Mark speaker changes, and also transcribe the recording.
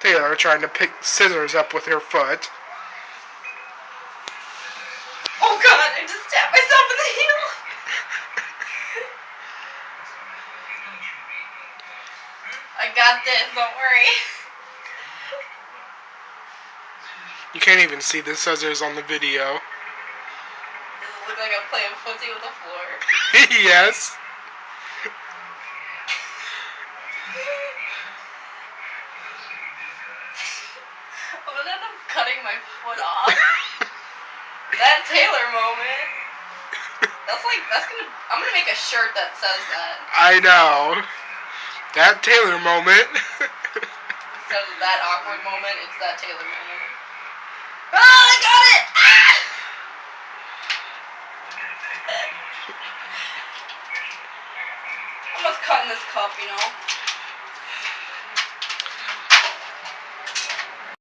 Speaker 1: Taylor trying to pick scissors up with her foot.
Speaker 2: Oh God, I just stabbed myself in the heel. I got this, don't worry.
Speaker 1: You can't even see the scissors on the video.
Speaker 2: Does it look like I'm playing footsie with the floor?
Speaker 1: Yes.
Speaker 2: I'm gonna end up cutting my foot off. That Taylor moment. I'm gonna make a shirt that says that.
Speaker 1: I know. That Taylor moment.
Speaker 2: Instead of that awkward moment, it's that Taylor moment. Ah, I got it! Ah! I'm just cutting this cup, you know.